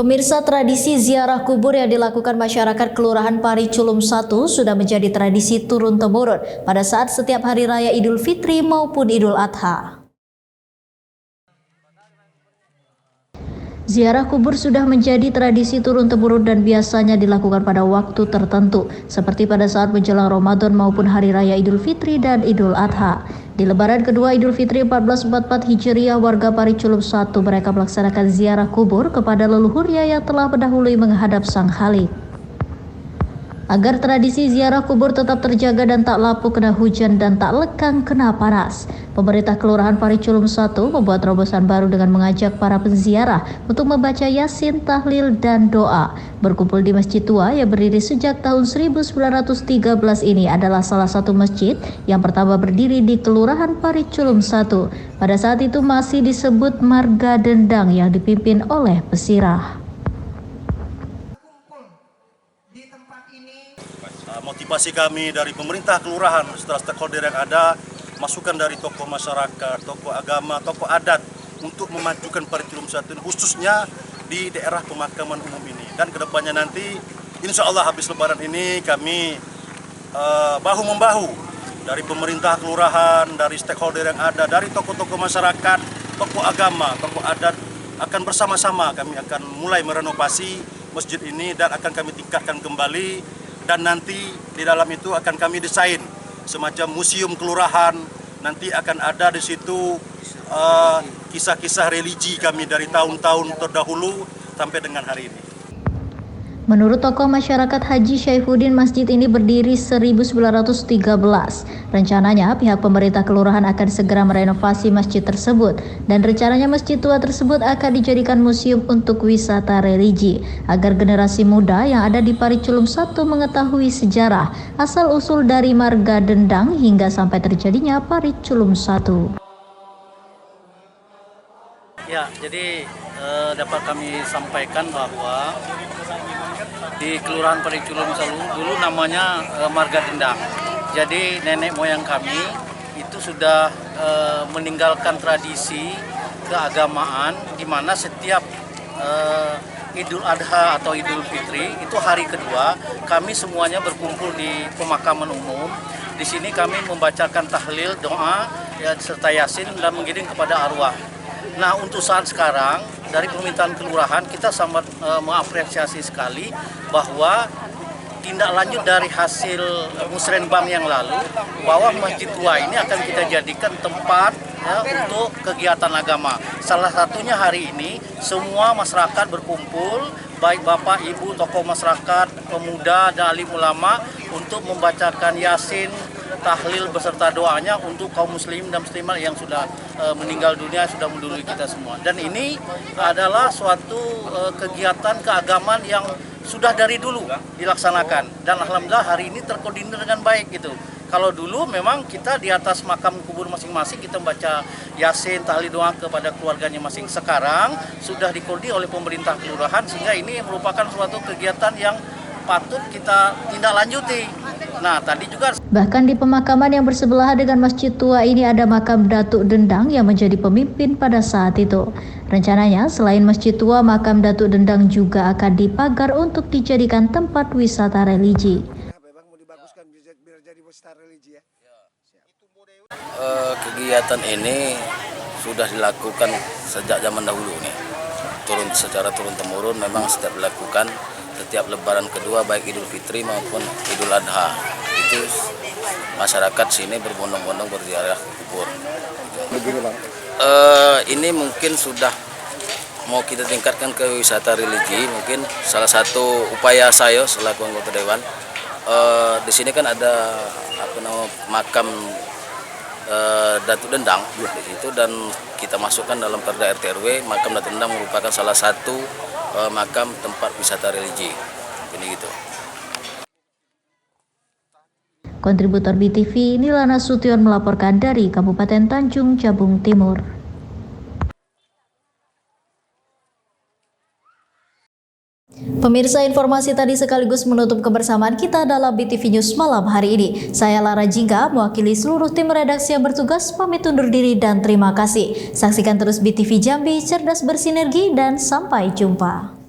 Pemirsa, tradisi ziarah kubur yang dilakukan masyarakat Kelurahan Pariculum 1 sudah menjadi tradisi turun-temurun pada saat setiap hari raya Idul Fitri maupun Idul Adha. Ziarah kubur sudah menjadi tradisi turun-temurun dan biasanya dilakukan pada waktu tertentu, seperti pada saat menjelang Ramadan maupun hari raya Idul Fitri dan Idul Adha. Di lebaran kedua Idul Fitri 1444 Hijriah, warga Pariculum 1 mereka melaksanakan ziarah kubur kepada leluhurnya yang telah mendahului menghadap Sang Khalik. Agar tradisi ziarah kubur tetap terjaga dan tak lapuk kena hujan dan tak lekang kena panas, pemerintah Kelurahan Pariculum 1 membuat terobosan baru dengan mengajak para penziarah untuk membaca Yasin, tahlil, dan doa. Berkumpul di Masjid Tua yang berdiri sejak tahun 1913 ini adalah salah satu masjid yang pertama berdiri di Kelurahan Pariculum 1. Pada saat itu masih disebut Marga Dendang yang dipimpin oleh Pesirah. Motivasi kami dari pemerintah kelurahan, setelah stakeholder yang ada, masukan dari tokoh masyarakat, tokoh agama, tokoh adat untuk memajukan Pariculum 1 khususnya di daerah pemakaman umum ini. Dan kedepannya nanti, insya Allah habis lebaran ini kami bahu-membahu dari pemerintah kelurahan, dari stakeholder yang ada, dari tokoh-tokoh masyarakat, tokoh agama, tokoh adat, akan bersama-sama kami akan mulai merenovasi masjid ini dan akan kami tingkatkan kembali. Dan nanti di dalam itu akan kami desain semacam museum kelurahan. Nanti akan ada di situ kisah-kisah religi kami dari tahun-tahun terdahulu sampai dengan hari ini. Menurut tokoh masyarakat Haji Syaifuddin, masjid ini berdiri 1913. Rencananya pihak pemerintah kelurahan akan segera merenovasi masjid tersebut dan rencananya Masjid Tua tersebut akan dijadikan museum untuk wisata religi agar generasi muda yang ada di Pariculum 1 mengetahui sejarah asal-usul dari Marga Dendang hingga sampai terjadinya Pariculum 1. Ya, jadi dapat kami sampaikan bahwa di Kelurahan Pariculum dulu namanya Marga Dendang. Jadi nenek moyang kami itu sudah meninggalkan tradisi keagamaan di mana setiap Idul Adha atau Idul Fitri itu hari kedua kami semuanya berkumpul di pemakaman umum. Di sini kami membacakan tahlil, doa, ya, serta Yasin dan mengiring kepada arwah. Nah, untuk saat sekarang dari permintaan kelurahan kita sangat mengapresiasi sekali bahwa tindak lanjut dari hasil musrenbang yang lalu bahwa Masjid Tua ini akan kita jadikan tempat untuk kegiatan agama. Salah satunya hari ini semua masyarakat berkumpul, baik bapak, ibu, tokoh masyarakat, pemuda, dan alim ulama untuk membacakan Yasin, tahlil beserta doanya untuk kaum muslim dan muslimat yang sudah meninggal dunia, sudah mendahului kita semua. Dan ini adalah suatu kegiatan keagamaan yang sudah dari dulu dilaksanakan dan alhamdulillah hari ini terkoordinir dengan baik gitu. Kalau dulu memang kita di atas makam kubur masing-masing kita membaca Yasin, tahlil, doa kepada keluarganya masing. Sekarang sudah dikoordinir oleh pemerintah kelurahan sehingga ini merupakan suatu kegiatan yang patut kita tindak lanjuti. Nah, tadi juga bahkan di pemakaman yang bersebelahan dengan Masjid Tua ini ada makam Datuk Dendang yang menjadi pemimpin pada saat itu. Rencananya selain Masjid Tua, makam Datuk Dendang juga akan dipagar untuk dijadikan tempat wisata religi. Kegiatan ini sudah dilakukan sejak zaman dahulu nih. Secara turun-temurun memang setiap dilakukan setiap lebaran kedua baik Idul Fitri maupun Idul Adha. Itu masyarakat sini berbondong-bondong berziarah ke kubur. Ini mungkin sudah mau kita tingkatkan ke wisata religi. Mungkin salah satu upaya saya selaku anggota dewan. Di sini kan ada makam Datuk Dendang di situ dan kita masukkan dalam Perda RT RW. Makam Datuk Dendang merupakan salah satu makam tempat wisata religi. Ini gitu. Kontributor BTV Nilana Sution melaporkan dari Kabupaten Tanjung Jabung Timur. Pemirsa, informasi tadi sekaligus menutup kebersamaan kita dalam BTV News malam hari ini. Saya Lara Jingga, mewakili seluruh tim redaksi yang bertugas, pamit undur diri dan terima kasih. Saksikan terus BTV Jambi, cerdas bersinergi dan sampai jumpa.